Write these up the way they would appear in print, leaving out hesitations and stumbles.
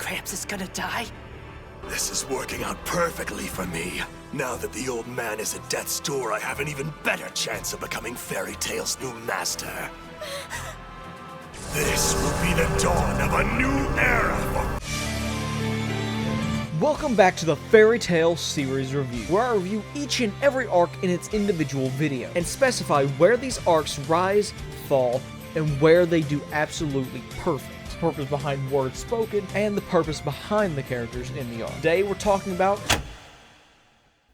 Gramps is gonna die? This is working out perfectly for me. Now that the old man is at death's door, I have an even better chance of becoming Fairy Tail's new master. This will be the dawn of a new era for... Welcome back to the Fairy Tail series review, where I review each and every arc in its individual video, and specify where these arcs rise, fall, and where they do absolutely perfect. The purpose behind words spoken, and the purpose behind the characters in the arc. Today we're talking about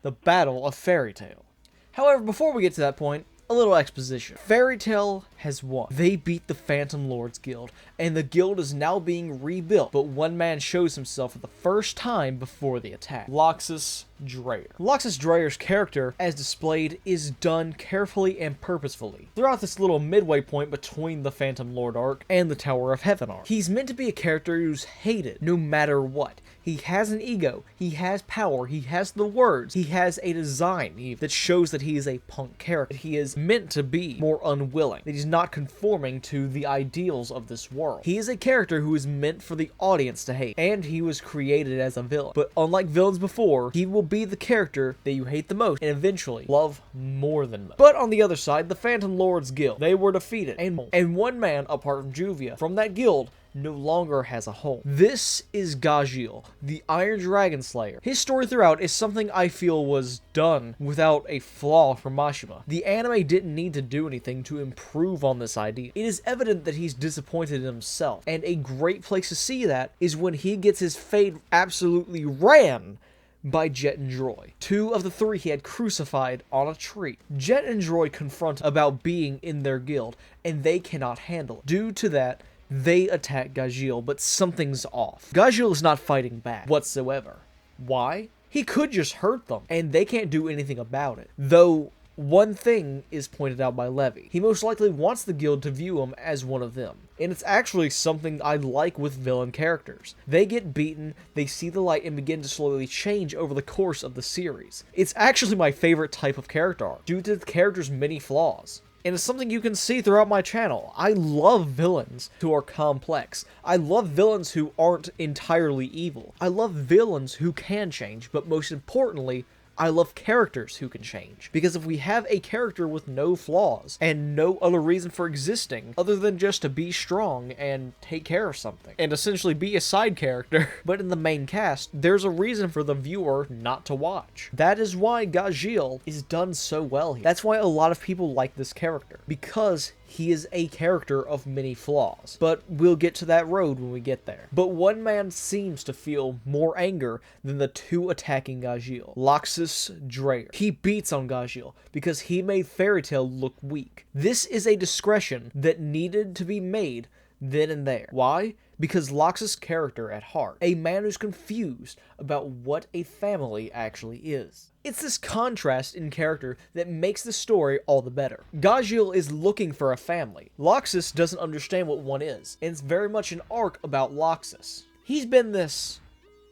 the Battle of Fairy Tail. However, before we get to that point, a little exposition. Fairy Tail has won. They beat the Phantom Lords Guild, and the guild is now being rebuilt, but one man shows himself for the first time before the attack. Loxus Dreyer. Loxus Dreyer's character, as displayed, is done carefully and purposefully throughout this little midway point between the Phantom Lord arc and the Tower of Heaven arc. He's meant to be a character who's hated no matter what. He has an ego, he has power, he has the words, he has a design that shows that he is a punk character. He is meant to be more unwilling, that he's not conforming to the ideals of this world. He is a character who is meant for the audience to hate, and he was created as a villain. But unlike villains before, he will be the character that you hate the most, and eventually love more than most. But on the other side, the Phantom Lords Guild, they were defeated, and one man, apart from Juvia, from that guild, no longer has a home. This is Gajeel, the Iron Dragon Slayer. His story throughout is something I feel was done without a flaw from Mashima. The anime didn't need to do anything to improve on this idea. It is evident that he's disappointed in himself, and a great place to see that is when he gets his fate absolutely ran by Jet and Droy. Two of the three he had crucified on a tree. Jet and Droy confront about being in their guild, and they cannot handle it. Due to that, they attack Gajeel, but something's off. Gajeel is not fighting back whatsoever. Why? He could just hurt them, and they can't do anything about it. Though, one thing is pointed out by Levy. He most likely wants the guild to view him as one of them. And it's actually something I like with villain characters. They get beaten, they see the light, and begin to slowly change over the course of the series. It's actually my favorite type of character arc, due to the character's many flaws. And it's something you can see throughout my channel. I love villains who are complex. I love villains who aren't entirely evil. I love villains who can change, but most importantly, I love characters who can change. Because if we have a character with no flaws, and no other reason for existing, other than just to be strong and take care of something, and essentially be a side character, but in the main cast, there's a reason for the viewer not to watch. That is why Gajeel is done so well here. That's why a lot of people like this character, because he is a character of many flaws. But we'll get to that road when we get there. But one man seems to feel more anger than the two attacking Gajeel. Loxus Dreyer. He beats on Gajeel because he made Fairy Tail look weak. This is a discretion that needed to be made then and there. Why? Because Loxus' character at heart, a man who's confused about what a family actually is. It's this contrast in character that makes the story all the better. Gajeel is looking for a family. Loxus doesn't understand what one is, and it's very much an arc about Loxus. He's been this,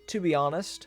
to be honest,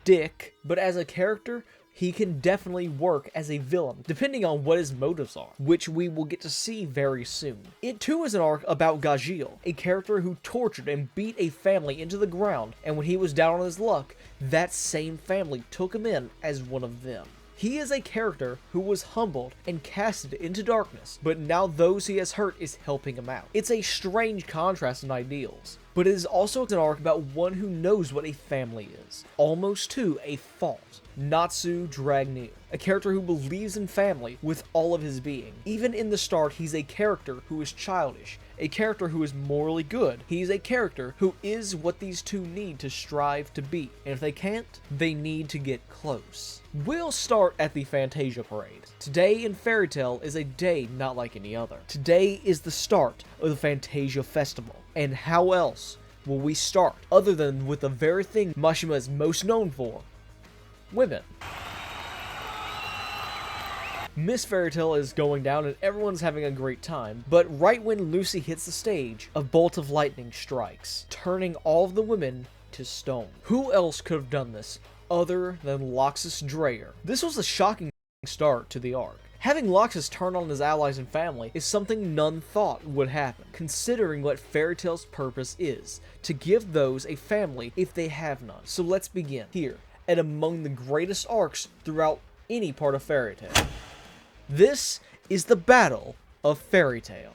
dick, but as a character, he can definitely work as a villain, depending on what his motives are, which we will get to see very soon. It too is an arc about Gajeel, a character who tortured and beat a family into the ground, and when he was down on his luck, that same family took him in as one of them. He is a character who was humbled and casted into darkness, but now those he has hurt is helping him out. It's a strange contrast in ideals, but it is also an arc about one who knows what a family is, almost to a fault. Natsu Dragneel, a character who believes in family with all of his being. Even in the start, he's a character who is childish, a character who is morally good. He's a character who is what these two need to strive to be, and if they can't, they need to get close. We'll start at the Fantasia Parade. Today in Fairy Tail is a day not like any other. Today is the start of the Fantasia Festival, and how else will we start other than with the very thing Mashima is most known for? Women. Miss Fairy Tail is going down and everyone's having a great time, but right when Lucy hits the stage, a bolt of lightning strikes, turning all of the women to stone. Who else could have done this other than Loxus Dreyer? This was a shocking start to the arc. Having Loxus turn on his allies and family is something none thought would happen, considering what Fairy Tail's purpose is, to give those a family if they have none. So let's begin here, at among the greatest arcs throughout any part of Fairy Tail. This is the Battle of Fairy Tail.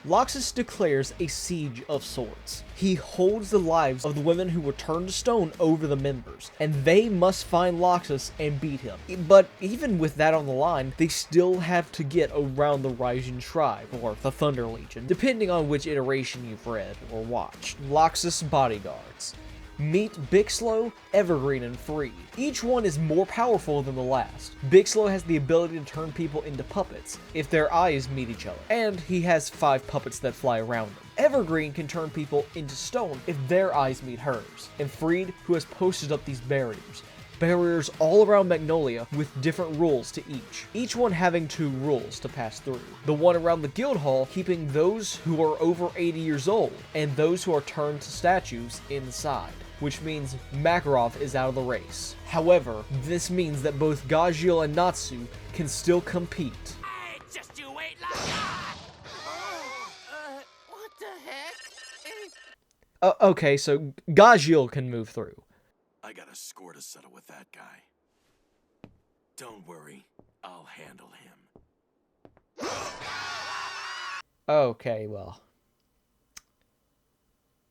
Loxus declares a siege of sorts. He holds the lives of the women who were turned to stone over the members, and they must find Loxus and beat him. But even with that on the line, they still have to get around the Rising Tribe, or the Thunder Legion, depending on which iteration you've read or watched. Loxus bodyguards. Meet Bixlow, Evergreen, and Freed. Each one is more powerful than the last. Bixlow has the ability to turn people into puppets if their eyes meet each other, and he has 5 puppets that fly around them. Evergreen can turn people into stone if their eyes meet hers, and Freed, who has posted up these barriers. Barriers all around Magnolia with different rules to each one having 2 rules to pass through. The one around the guild hall keeping those who are over 80 years old and those who are turned to statues inside, which means Makarov is out of the race. However, this means that both Gajeel and Natsu can still compete. Hey, just you wait like that! What the heck? Okay, so Gajeel can move through. I got a score to settle with that guy. Don't worry, I'll handle him. Okay, well.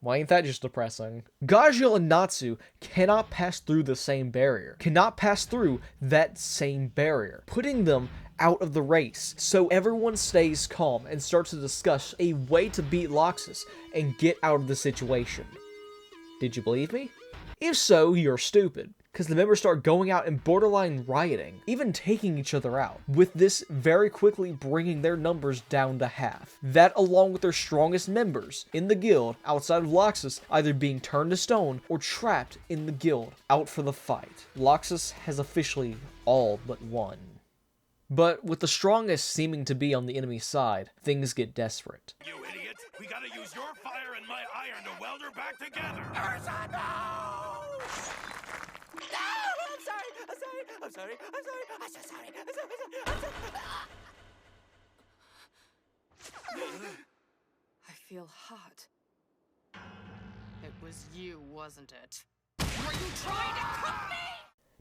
Why ain't that just depressing? Gajeel and Natsu cannot pass through the same barrier. Cannot pass through that same barrier, putting them out of the race. So everyone stays calm and starts to discuss a way to beat Loxus and get out of the situation. Did you believe me? If so, you're stupid, because the members start going out and borderline rioting, even taking each other out, with this very quickly bringing their numbers down to half. That, along with their strongest members in the guild outside of Loxus either being turned to stone or trapped in the guild out for the fight. Loxus has officially all but won. But with the strongest seeming to be on the enemy side, things get desperate. You idiot! We gotta use your fire and my iron to weld her back together! Ursa, no! No! I'm sorry! I'm so sorry! I feel hot. It was you, wasn't it? Were you trying to cook me?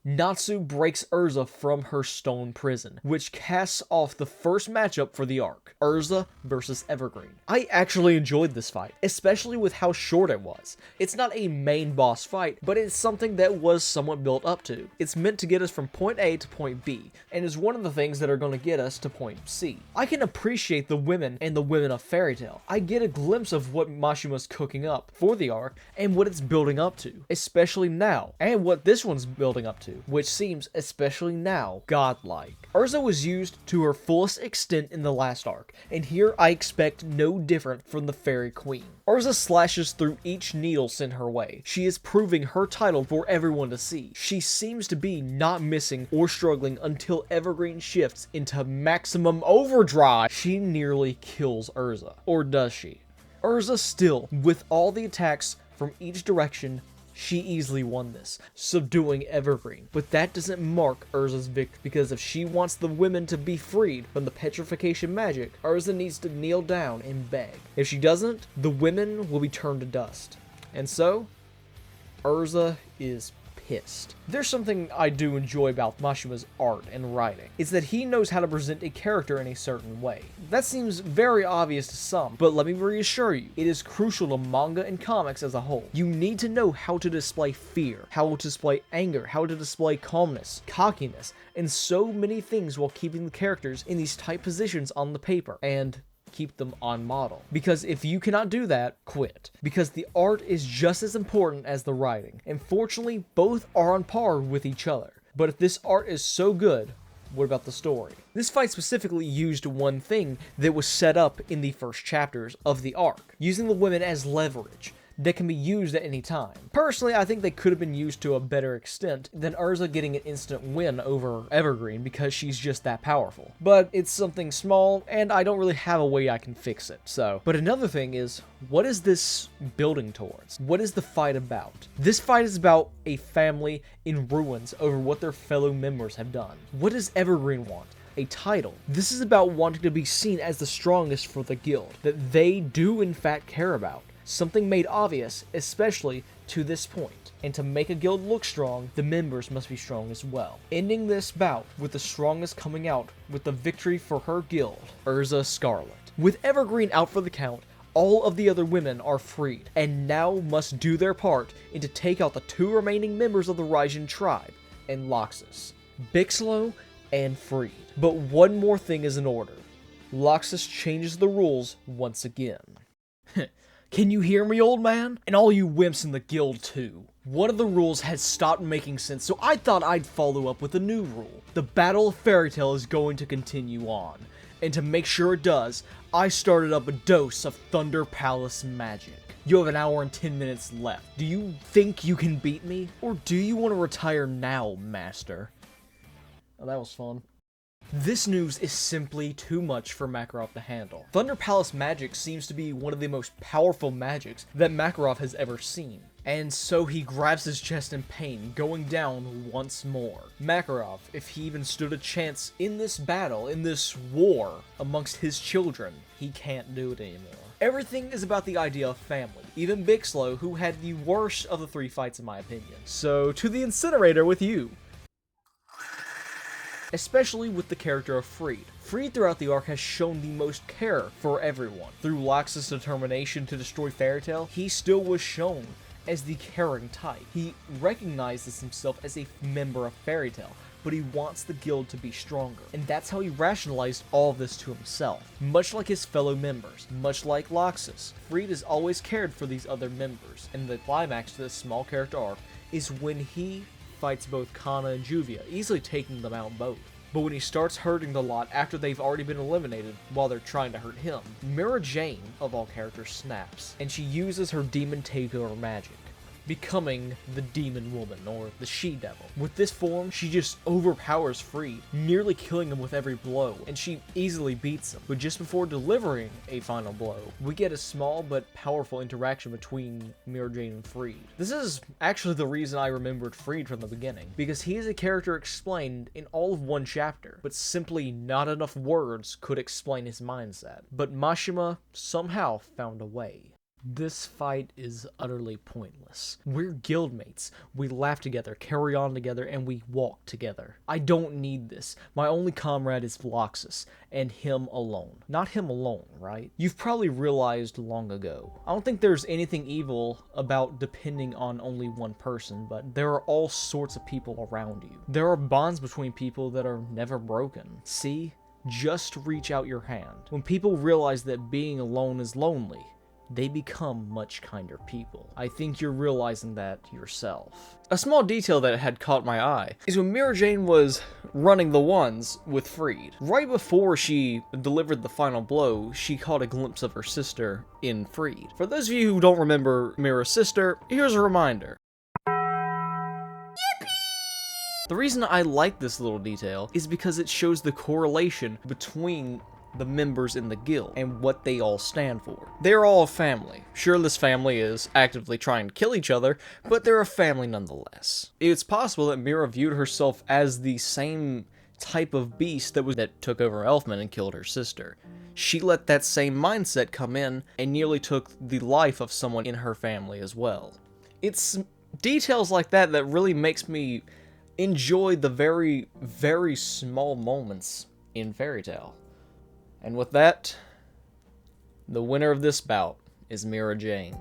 Natsu breaks Urza from her stone prison, which casts off the first matchup for the arc, Urza versus Evergreen. I actually enjoyed this fight, especially with how short it was. It's not a main boss fight, but it's something that was somewhat built up to. It's meant to get us from point A to point B, and is one of the things that are going to get us to point C. I can appreciate the women and the women of Fairy Tail. I get a glimpse of what Mashima's cooking up for the arc, and what it's building up to, especially now, and what this one's building up to, which seems, especially now, godlike. Urza was used to her fullest extent in the last arc, and here I expect no different from the Fairy Queen. Urza slashes through each needle sent her way. She is proving her title for everyone to see. She seems to be not missing or struggling until Evergreen shifts into maximum overdrive. She nearly kills Urza. Or does she? Urza still, with all the attacks from each direction, she easily won this, subduing Evergreen. But that doesn't mark Urza's victory, because if she wants the women to be freed from the petrification magic, Urza needs to kneel down and beg. If she doesn't, the women will be turned to dust. And so, Urza is pissed. There's something I do enjoy about Mashima's art and writing. It's that he knows how to present a character in a certain way. That seems very obvious to some, but let me reassure you, it is crucial to manga and comics as a whole. You need to know how to display fear, how to display anger, how to display calmness, cockiness, and so many things while keeping the characters in these tight positions on the paper, and keep them on model. Because if you cannot do that, quit. Because the art is just as important as the writing, and fortunately, both are on par with each other. But if this art is so good, what about the story? This fight specifically used one thing that was set up in the first chapters of the arc, using the women as leverage that can be used at any time. Personally, I think they could have been used to a better extent than Urza getting an instant win over Evergreen because she's just that powerful. But it's something small, and I don't really have a way I can fix it, so. But another thing is, what is this building towards? What is the fight about? This fight is about a family in ruins over what their fellow members have done. What does Evergreen want? a title. This is about wanting to be seen as the strongest for the guild, that they do in fact care about. Something made obvious, especially to this point. And to make a guild look strong, the members must be strong as well. Ending this bout with the strongest coming out with the victory for her guild, Urza Scarlet. With Evergreen out for the count, all of the other women are freed, and now must do their part in to take out the 2 remaining members of the Ryzen tribe, and Loxus, Bixlo, and Freed. But one more thing is in order. Loxus changes the rules once again. Can you hear me, old man? And all you wimps in the guild too. One of the rules has stopped making sense, so I thought I'd follow up with a new rule. The Battle of Fairy Tail is going to continue on, and to make sure it does, I started up a dose of Thunder Palace magic. You have an hour and 10 minutes left. Do you think you can beat me? Or do you want to retire now, master? Oh, that was fun. This news is simply too much for Makarov to handle. Thunder Palace magic seems to be one of the most powerful magics that Makarov has ever seen. And so he grabs his chest in pain, going down once more. Makarov, if he even stood a chance in this battle, in this war amongst his children, he can't do it anymore. Everything is about the idea of family. Even Bixlo, who had the worst of the 3 fights in my opinion. So, to the incinerator with you. Especially with the character of Freed. Freed throughout the arc has shown the most care for everyone. Through Loxus' determination to destroy Fairy Tail, he still was shown as the caring type. He recognizes himself as a member of Fairy Tail, but he wants the guild to be stronger. And that's how he rationalized all of this to himself. Much like his fellow members, much like Loxus, Freed has always cared for these other members. And the climax to this small character arc is when he fights both Kana and Juvia, easily taking them out both. But when he starts hurting the lot after they've already been eliminated while they're trying to hurt him, Mira Jane, of all characters, snaps, and she uses her demon takeover magic, becoming the Demon Woman, or the She-Devil. With this form, she just overpowers Freed, nearly killing him with every blow, and she easily beats him. But just before delivering a final blow, we get a small but powerful interaction between Mira Jane and Freed. This is actually the reason I remembered Freed from the beginning, because he is a character explained in all of 1 chapter, but simply not enough words could explain his mindset. But Mashima somehow found a way. This fight is utterly pointless. We're guildmates. We laugh together, carry on together, and we walk together. I don't need this. My only comrade is Loxus, and him alone. Not him alone, right? You've probably realized long ago. I don't think there's anything evil about depending on only one person, but there are all sorts of people around you. There are bonds between people that are never broken. See? Just reach out your hand. When people realize that being alone is lonely, they become much kinder people. I think you're realizing that yourself. A small detail that had caught my eye is when Mira Jane was running the ones with Freed. Right before she delivered the final blow, she caught a glimpse of her sister in Freed. For those of you who don't remember Mira's sister, here's a reminder. The reason I like this little detail is because it shows the correlation between the members in the guild and what they all stand for. They're all a family. Sure, this family is actively trying to kill each other, but they're a family nonetheless. It's possible that Mira viewed herself as the same type of beast that took over Elfman and killed her sister. She let that same mindset come in and nearly took the life of someone in her family as well. It's details like that that really makes me enjoy the very, very small moments in Fairy Tail. And with that, the winner of this bout is Mira Jane.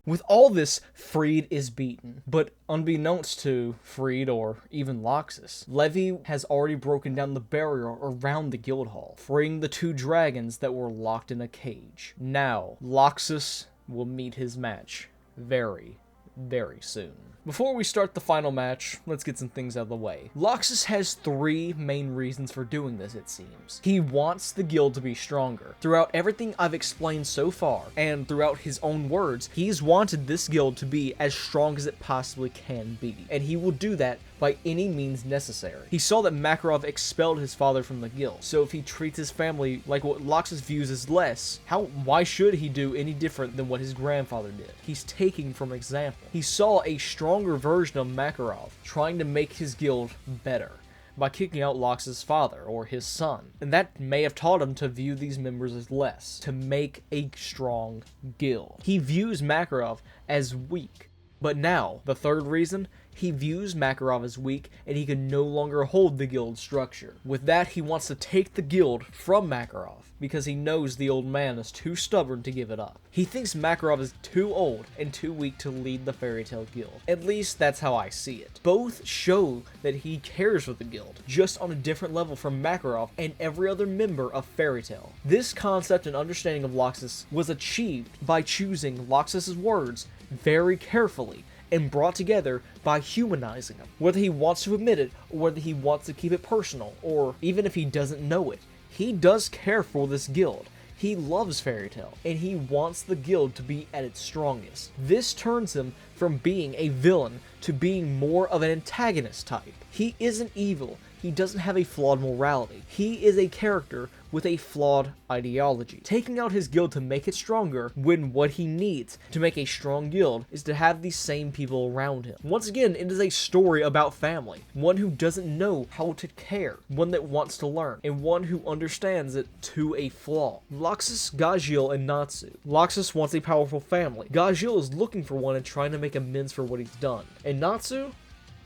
With all this, Freed is beaten, but unbeknownst to Freed or even Loxus, Levi has already broken down the barrier around the guild hall, freeing the 2 dragons that were locked in a cage. Now, Loxus will meet his match very, very soon. Before we start the final match, let's get some things out of the way. Loxus has 3 main reasons for doing this, it seems. He wants the guild to be stronger. Throughout everything I've explained so far, and throughout his own words, he's wanted this guild to be as strong as it possibly can be. And he will do that by any means necessary. He saw that Makarov expelled his father from the guild, so if he treats his family like what Loxus views as less, why should he do any different than what his grandfather did? He's taking from example. He saw a stronger version of Makarov trying to make his guild better, by kicking out Lox's father or his son, and that may have taught him to view these members as less, to make a strong guild. He views Makarov as weak, but now, the third reason, he views Makarov as weak and he can no longer hold the guild structure. With that, he wants to take the guild from Makarov because he knows the old man is too stubborn to give it up. He thinks Makarov is too old and too weak to lead the Fairy Tail Guild. At least that's how I see it. Both show that he cares for the guild, just on a different level from Makarov and every other member of Fairy Tail. This concept and understanding of Loxus was achieved by choosing Loxus's words very carefully and brought together by humanizing him. Whether he wants to admit it, or whether he wants to keep it personal, or even if he doesn't know it, he does care for this guild. He loves Fairy Tail, and he wants the guild to be at its strongest. This turns him from being a villain to being more of an antagonist type. He isn't evil. He doesn't have a flawed morality. He is a character with a flawed ideology, taking out his guild to make it stronger when what he needs to make a strong guild is to have these same people around him. Once again, it is a story about family, one who doesn't know how to care, one that wants to learn, and one who understands it to a flaw. Loxus, Gajeel, and Natsu. Loxus wants a powerful family. Gajeel is looking for one and trying to make amends for what he's done. And Natsu?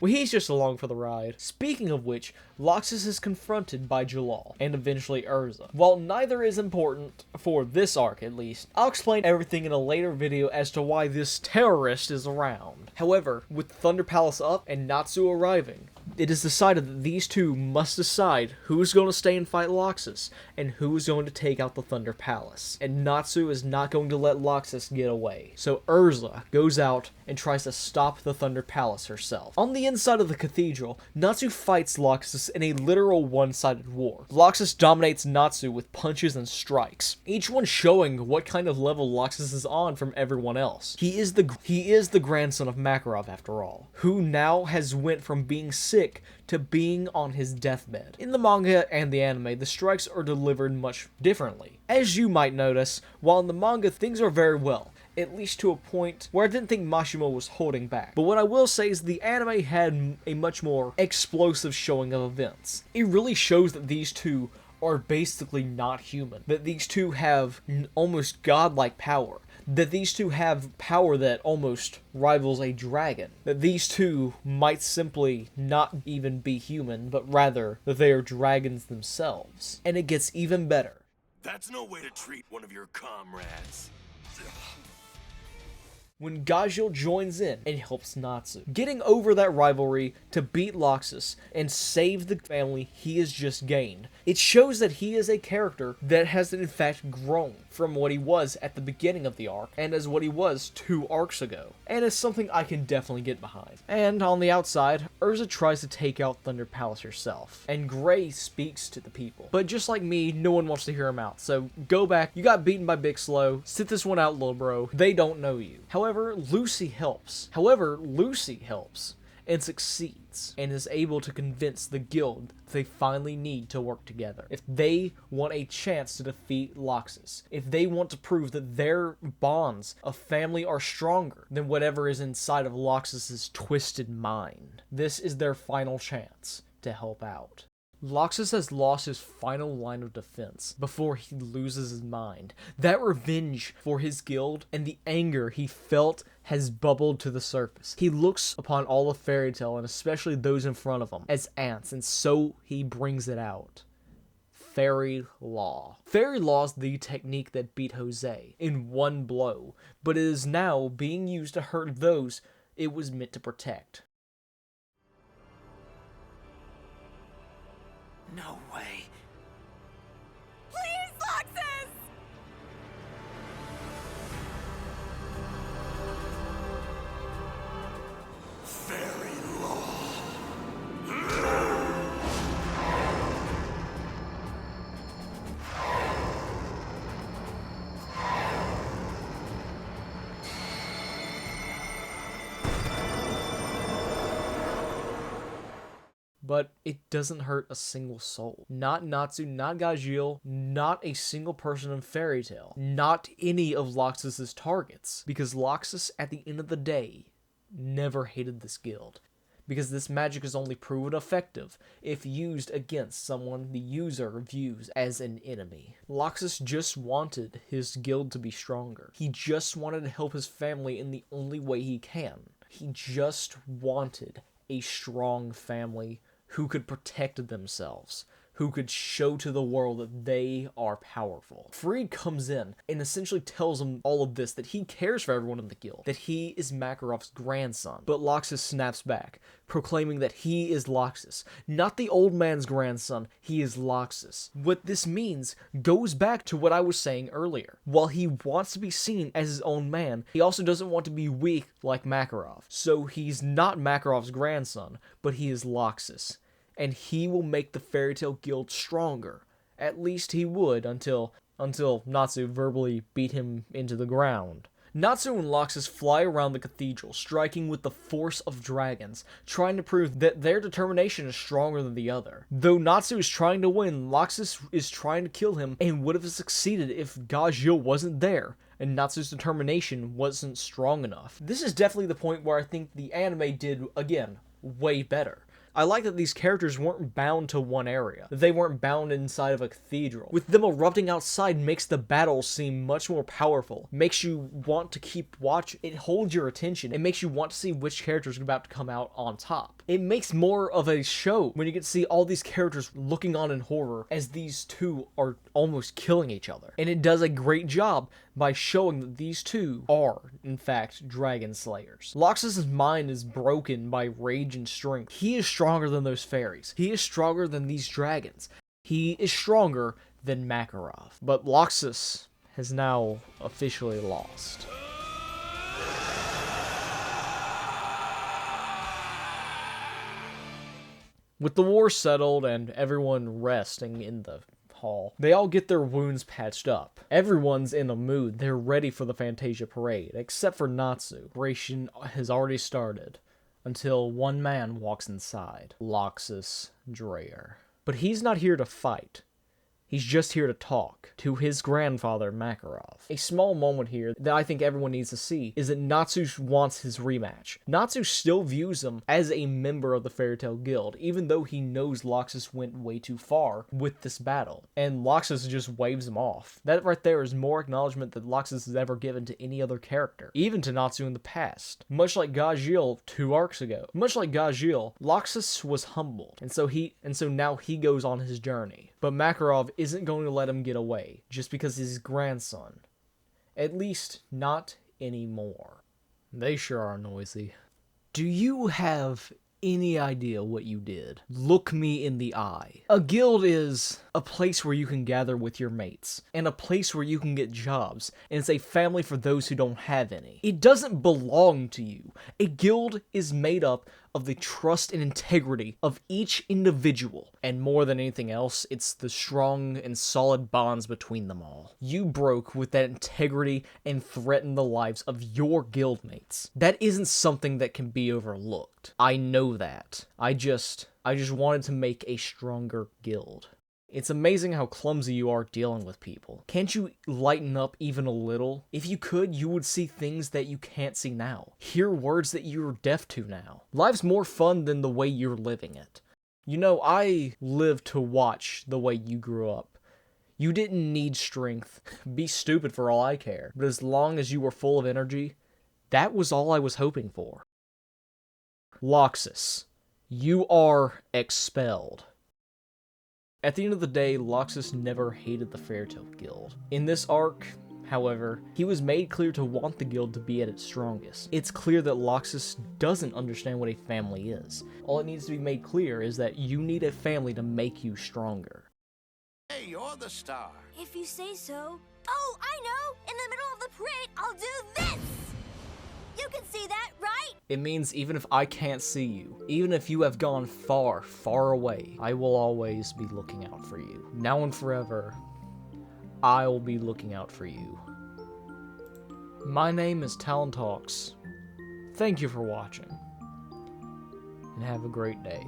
Well, he's just along for the ride. Speaking of which, Loxus is confronted by Jalal, and eventually Urza. While neither is important, for this arc at least, I'll explain everything in a later video as to why this terrorist is around. However, with Thunder Palace up and Natsu arriving, it is decided that these two must decide who's going to stay and fight Loxus, and who's going to take out the Thunder Palace. And Natsu is not going to let Loxus get away. So Urza goes out and tries to stop the Thunder Palace herself. On the inside of the cathedral, Natsu fights Loxus in a literal one-sided war. Loxus dominates Natsu with punches and strikes, each one showing what kind of level Loxus is on from everyone else. He is the grandson of Makarov after all, who now has went from being sick to being on his deathbed. In the manga and the anime, the strikes are delivered much differently. As you might notice, while in the manga things are very well, at least to a point where I didn't think Mashimo was holding back. But what I will say is the anime had a much more explosive showing of events. It really shows that these two are basically not human, that these two have almost godlike power, that these two have power that almost rivals a dragon, that these two might simply not even be human, but rather that they are dragons themselves. And it gets even better. That's no way to treat one of your comrades. When Gajeel joins in and helps Natsu, getting over that rivalry to beat Loxus and save the family he has just gained. It shows that he is a character that has in fact grown from what he was at the beginning of the arc and as what he was 2 arcs ago. And it's something I can definitely get behind. And on the outside, Urza tries to take out Thunder Palace herself, and Gray speaks to the people. But just like me, no one wants to hear him out, so go back, you got beaten by Big Slow, sit this one out, little bro, they don't know you. However, Lucy helps and succeeds and is able to convince the guild that they finally need to work together. If they want a chance to defeat Loxus, if they want to prove that their bonds of family are stronger than whatever is inside of Loxus's twisted mind, this is their final chance to help out. Loxus has lost his final line of defense before he loses his mind. That revenge for his guild and the anger he felt has bubbled to the surface. He looks upon all of Fairy Tail, and especially those in front of him, as ants, and so he brings it out. Fairy Law. Fairy Law is the technique that beat Jose in one blow, but it is now being used to hurt those it was meant to protect. No way. Please, Loxus! Fairy law. But it doesn't hurt a single soul. Not Natsu, not Gajeel, not a single person in Fairy Tail. Not any of Loxus's targets. Because Loxus, at the end of the day, never hated this guild. because this magic is only proven effective if used against someone the user views as an enemy. Loxus just wanted his guild to be stronger. He just wanted to help his family in the only way he can. He just wanted a strong family who could protect themselves, who could show to the world that they are powerful. Freed comes in and essentially tells him all of this, that he cares for everyone in the guild, that he is Makarov's grandson. But Loxus snaps back, proclaiming that he is Loxus, not the old man's grandson, he is Loxus. What this means goes back to what I was saying earlier. While he wants to be seen as his own man, he also doesn't want to be weak like Makarov. So he's not Makarov's grandson, but he is Loxus. And he will make the Fairy Tail Guild stronger. At least he would until Natsu verbally beat him into the ground. Natsu and Loxus fly around the cathedral, striking with the force of dragons, trying to prove that their determination is stronger than the other. Though Natsu is trying to win, Loxus is trying to kill him and would have succeeded if Gajil wasn't there and Natsu's determination wasn't strong enough. This is definitely the point where I think the anime did, again, way better. I like that these characters weren't bound to one area. They weren't bound inside of a cathedral. With them erupting outside makes the battle seem much more powerful. Makes you want to keep watching. It holds your attention. It makes you want to see which characters are about to come out on top. It makes more of a show when you get to see all these characters looking on in horror as these two are almost killing each other. And it does a great job by showing that these two are, in fact, dragon slayers. Loxus's mind is broken by rage and strength. He is stronger than those fairies. He is stronger than these dragons. He is stronger than Makarov. But Loxus has now officially lost. With the war settled and everyone resting in the hall, they all get their wounds patched up. Everyone's in a mood. They're ready for the Fantasia parade, except for Natsu. Preparation has already started, until one man walks inside. Loxus Dreyer. But he's not here to fight. He's just here to talk to his grandfather, Makarov. A small moment here that I think everyone needs to see is that Natsu wants his rematch. Natsu still views him as a member of the Fairy Tail Guild, even though he knows Loxus went way too far with this battle. And Loxus just waves him off. That right there is more acknowledgement that Loxus has ever given to any other character, even to Natsu in the past. Much like Gajil 2 arcs ago. Much like Gajil, Loxus was humbled, and so now he goes on his journey. But Makarov isn't going to let him get away, just because he's his grandson. At least, not anymore. They sure are noisy. Do you have any idea what you did? Look me in the eye. A guild is a place where you can gather with your mates, and a place where you can get jobs, and it's a family for those who don't have any. It doesn't belong to you. A guild is made up of the trust and integrity of each individual, and more than anything else, it's the strong and solid bonds between them all. You broke with that integrity and threatened the lives of your guildmates. That isn't something that can be overlooked. I know that. I just wanted to make a stronger guild. It's amazing how clumsy you are dealing with people. Can't you lighten up even a little? If you could, you would see things that you can't see now. Hear words that you're deaf to now. Life's more fun than the way you're living it. You know, I lived to watch the way you grew up. You didn't need strength. Be stupid for all I care. But as long as you were full of energy, that was all I was hoping for. Loxus, you are expelled. At the end of the day, Loxus never hated the Fairy Tail Guild. In this arc, however, he was made clear to want the guild to be at its strongest. It's clear that Loxus doesn't understand what a family is. All it needs to be made clear is that you need a family to make you stronger. Hey, you're the star. If you say so. Oh, I know! In the middle of the parade, I'll do this! You can see that, right? It means even if I can't see you, even if you have gone far, far away, I will always be looking out for you. Now and forever, I will be looking out for you. My name is Talon Talks. Thank you for watching, and have a great day.